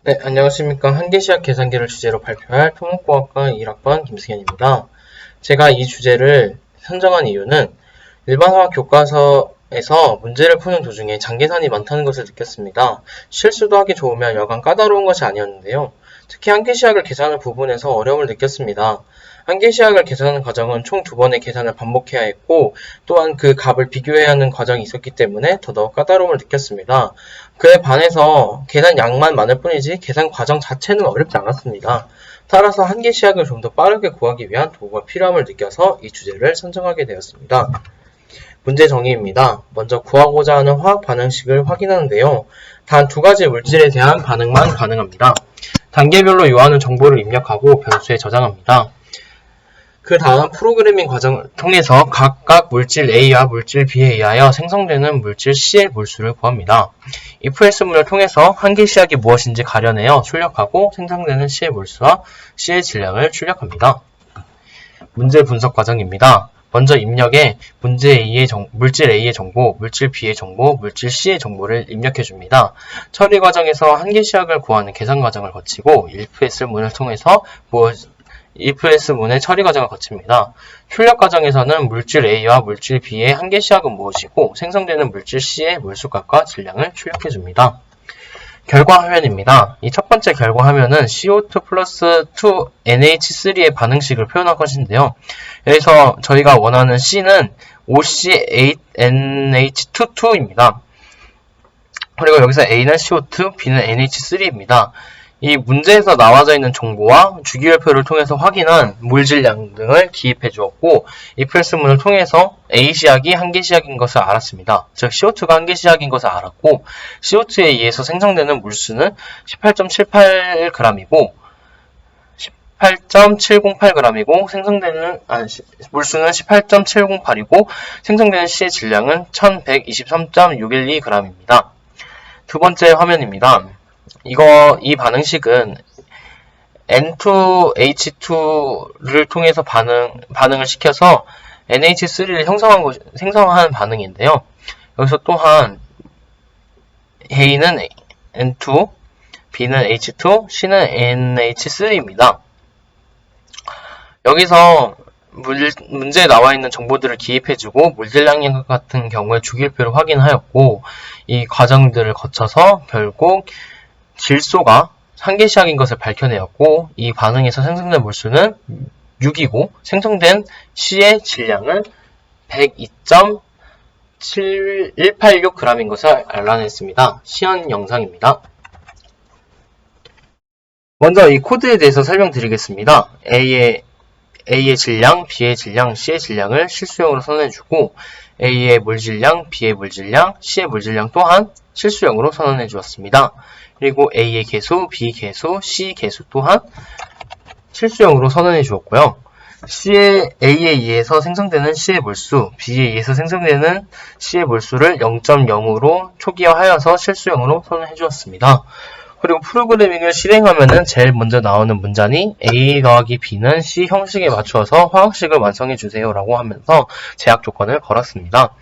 네, 안녕하십니까. 한계시약 계산기를 주제로 발표할 토목공학과 1학번 김승현입니다. 제가 이 주제를 선정한 이유는 일반화학 교과서에서 문제를 푸는 도중에 장계산이 많다는 것을 느꼈습니다. 실수도 하기 좋으면 여간 까다로운 것이 아니었는데요. 특히 한계시약을 계산하는 부분에서 어려움을 느꼈습니다. 한계시약을 계산하는 과정은 총 2번의 계산을 반복해야 했고 또한 그 값을 비교해야 하는 과정이 있었기 때문에 더더욱 까다로움을 느꼈습니다. 그에 반해서 계산 양만 많을 뿐이지 계산 과정 자체는 어렵지 않았습니다. 따라서 한계시약을 좀 더 빠르게 구하기 위한 도구가 필요함을 느껴서 이 주제를 선정하게 되었습니다. 문제 정의입니다. 먼저 구하고자 하는 화학 반응식을 확인하는데요. 단 2가지 물질에 대한 반응만 가능합니다. 단계별로 요하는 정보를 입력하고 변수에 저장합니다. 그 다음 프로그래밍 과정을 통해서 각각 물질 A와 물질 B에 의하여 생성되는 물질 C의 몰수를 구합니다. ifelse문을 통해서 한계시약이 무엇인지 가려내어 출력하고 생성되는 C의 몰수와 C의 질량을 출력합니다. 문제 분석 과정입니다. 먼저 입력에 물질 A의 정보, 물질 B의 정보, 물질 C의 정보를 입력해줍니다. 처리 과정에서 한계시약을 구하는 계산 과정을 거치고 ifelse문을 통해서 ifelse문의 처리 과정을 거칩니다. 출력 과정에서는 물질 A와 물질 B의 한계시약은 무엇이고 생성되는 물질 C의 몰수값과 질량을 출력해줍니다. 결과 화면입니다. 이 첫 번째 결과 화면은 CO2 플러스 2NH3의 반응식을 표현한 것인데요. 여기서 저희가 원하는 C는 OC8NH22입니다. 그리고 여기서 A는 CO2, B는 NH3입니다. 이 문제에서 나와져 있는 정보와 주기율표를 통해서 확인한 몰질량 등을 기입해 주었고 ifelse문을 통해서 A시약이 한계시약인 것을 알았습니다. 즉 CO2가 한계시약인 것을 알았고 CO2에 의해서 생성되는 물수는 18.78g이고 생성되는 물수는 18.708이고 생성되는 C의 질량은 1123.612g입니다. 두 번째 화면입니다. 이 반응식은 N2H2를 통해서 반응을 시켜서 NH3를 생성한 반응인데요. 여기서 또한 A는 N2, B는 H2, C는 NH3입니다. 여기서 문제에 나와 있는 정보들을 기입해주고 물질량 같은 경우에 주기율표를 확인하였고 이 과정들을 거쳐서 결국 질소가 한계시약인 것을 밝혀내었고 이 반응에서 생성된 몰수는 6이고 생성된 C의 질량은 102.7186g인 것을 알아냈습니다. 시연 영상입니다. 먼저 이 코드에 대해서 설명드리겠습니다. A의 질량, B의 질량, C의 질량을 실수형으로 선언해주고 A의 몰질량, B의 몰질량, C의 몰질량 또한 실수형으로 선언해 주었습니다. 그리고 A의 개수, B 개수, C 개수 또한 실수형으로 선언해 주었고요. A에 의해서 생성되는 C의 몰수, B에 의해서 생성되는 C의 몰수를 0.0으로 초기화하여서 실수형으로 선언해 주었습니다. 그리고 프로그래밍을 실행하면은 제일 먼저 나오는 문장이 A 더하기 B는 C 형식에 맞추어서 화학식을 완성해 주세요 라고 하면서 제약 조건을 걸었습니다.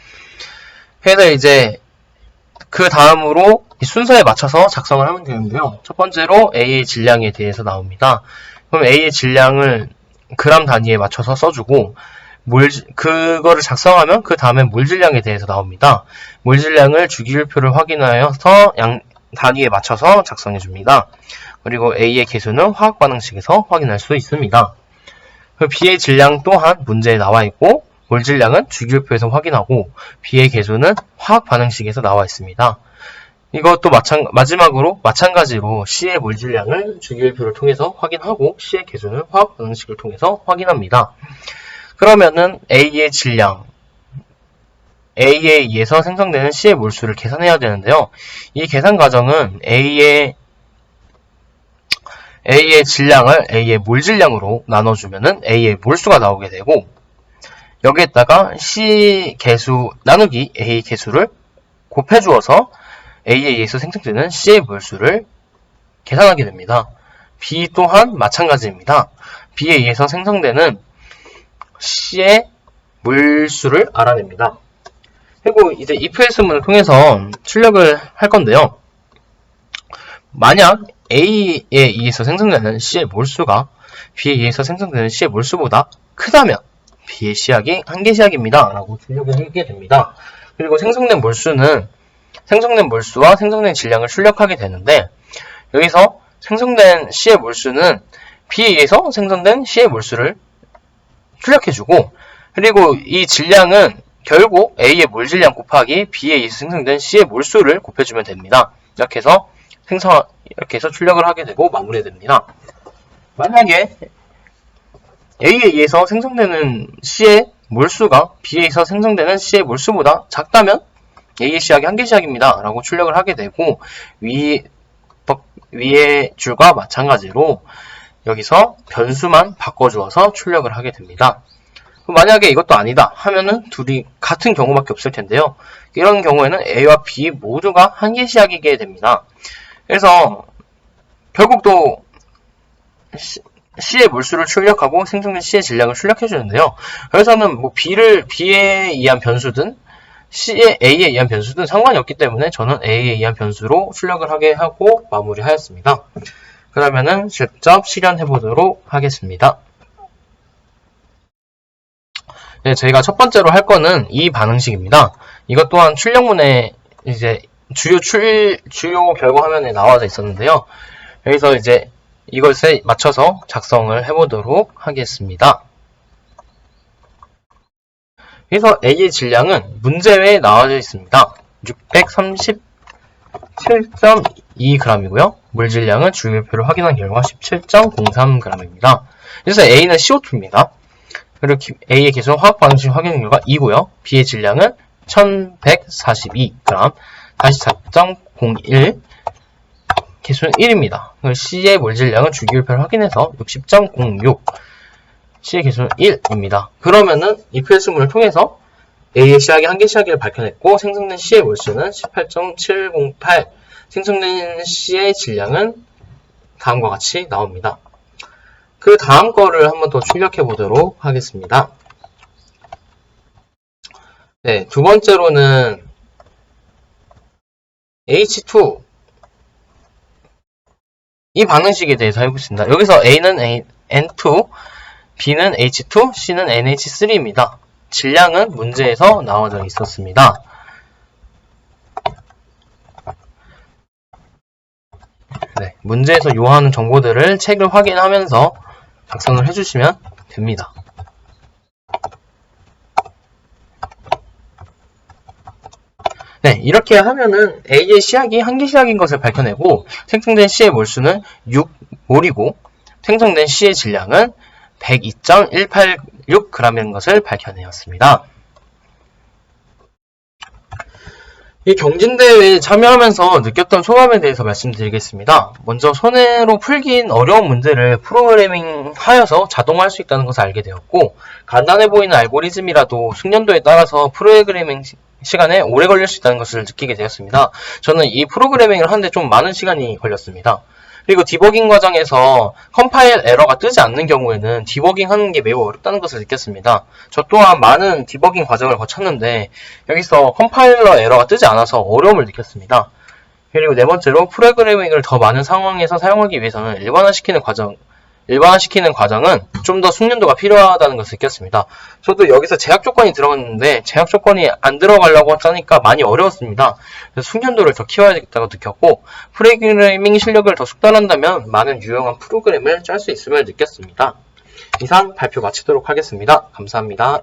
그래서 이제 그 다음으로 이 순서에 맞춰서 작성을 하면 되는데요. 첫 번째로 A의 질량에 대해서 나옵니다. 그럼 A의 질량을 그램 단위에 맞춰서 써주고 그거를 작성하면 그 다음에 몰질량에 대해서 나옵니다. 몰질량을 주기율표를 확인하여서 단위에 맞춰서 작성해 줍니다. 그리고 A의 개수는 화학 반응식에서 확인할 수 있습니다. B의 질량 또한 문제에 나와 있고 몰질량은 주기율표에서 확인하고 B의 개수는 화학 반응식에서 나와 있습니다. 이것도 마지막으로 마찬가지로 C의 몰질량을 주기율표를 통해서 확인하고 C의 개수는 화학 반응식을 통해서 확인합니다. 그러면은 A의 질량, A에 의해서 생성되는 C의 몰수를 계산해야 되는데요. 이 계산 과정은 A의 질량을 A의 몰질량으로 나눠주면은 A의 몰수가 나오게 되고 여기에다가 C 개수 나누기 A 개수를 곱해주어서 A에 의해서 생성되는 C의 몰수를 계산하게 됩니다. B 또한 마찬가지입니다. B에 의해서 생성되는 C의 몰수를 알아냅니다. 그리고 이제 ifelse문을 통해서 출력을 할 건데요. 만약 A에 의해서 생성되는 C의 몰수가 B에 의해서 생성되는 C의 몰수보다 크다면 B의 시약이 한계 시약입니다. 라고 출력을 하게 됩니다. 그리고 생성된 몰수와 생성된 질량을 출력하게 되는데, 여기서 생성된 C의 몰수는 B에 의해서 생성된 C의 몰수를 출력해주고, 그리고 이 질량은 결국 A의 몰질량 곱하기 B에 의해서 생성된 C의 몰수를 곱해주면 됩니다. 이렇게 해서 출력을 하게 되고 마무리됩니다. 만약에 A에 의해서 생성되는 C의 몰수가 B에 의해서 생성되는 C의 몰수보다 작다면 A의 시약이 한계 시약입니다. 라고 출력을 하게 되고, 위의 줄과 마찬가지로 여기서 변수만 바꿔주어서 출력을 하게 됩니다. 만약에 이것도 아니다 하면은 둘이 같은 경우밖에 없을 텐데요. 이런 경우에는 A와 B 모두가 한계 시약이게 됩니다. 그래서 결국 또 C의 몰수를 출력하고 생성된 C의 질량을 출력해 주는데요. 그래서는 뭐 B에 의한 변수든 A에 의한 변수든 상관이 없기 때문에 저는 A에 의한 변수로 출력을 하게 하고 마무리하였습니다. 그러면은 직접 실현해 보도록 하겠습니다. 네, 저희가 첫 번째로 할 거는 이 반응식입니다. 이것 또한 출력문에 이제 주요 결과 화면에 나와져 있었는데요. 여기서 이제 이것에 맞춰서 작성을 해보도록 하겠습니다. 그래서 A의 질량은 문제에 나와져 있습니다. 637.2g이고요. 물질량은 주기율표를 확인한 결과 17.03g입니다. 그래서 A는 CO2입니다. 그리고 A의 개수는 화학 반응식 확인 결과 2고요. B의 질량은 1142g, 44.01, 개수는 1입니다. C의 몰질량은 주기율표를 확인해서 60.06, C의 개수는 1입니다. 그러면은 이 필수문을 통해서 A의 시약이 한계 시약을 밝혀냈고, 생성된 C의 몰수는 18.708, 생성된 C의 질량은 다음과 같이 나옵니다. 그 다음 거를 한번 더 출력해 보도록 하겠습니다. 네, 두 번째로는 H2, 이 반응식에 대해서 해보겠습니다. 여기서 A는 N2, B는 H2, C는 NH3입니다. 질량은 문제에서 나와져 있었습니다. 네, 문제에서 요하는 정보들을 책을 확인하면서 작성을 해주시면 됩니다. 네, 이렇게 하면은 A의 시약이 한계 시약인 것을 밝혀내고, 생성된 C의 몰수는 6몰이고 생성된 C의 질량은 102.186g인 것을 밝혀내었습니다. 이 경진대회에 참여하면서 느꼈던 소감에 대해서 말씀드리겠습니다. 먼저 손으로 풀긴 어려운 문제를 프로그래밍 하여서 자동화할 수 있다는 것을 알게 되었고, 간단해 보이는 알고리즘이라도 숙련도에 따라서 프로그래밍 시간에 오래 걸릴 수 있다는 것을 느끼게 되었습니다. 저는 이 프로그래밍을 하는데 좀 많은 시간이 걸렸습니다. 그리고 디버깅 과정에서 컴파일 에러가 뜨지 않는 경우에는 디버깅 하는 게 매우 어렵다는 것을 느꼈습니다. 저 또한 많은 디버깅 과정을 거쳤는데 여기서 컴파일러 에러가 뜨지 않아서 어려움을 느꼈습니다. 그리고 네 번째로 프로그래밍을 더 많은 상황에서 사용하기 위해서는 일반화시키는 과정은 좀 더 숙련도가 필요하다는 것을 느꼈습니다. 저도 여기서 제약 조건이 들어갔는데 제약 조건이 안 들어가려고 하니까 많이 어려웠습니다. 그래서 숙련도를 더 키워야겠다고 느꼈고, 프로그래밍 실력을 더 숙달한다면 많은 유용한 프로그램을 짤 수 있음을 느꼈습니다. 이상 발표 마치도록 하겠습니다. 감사합니다.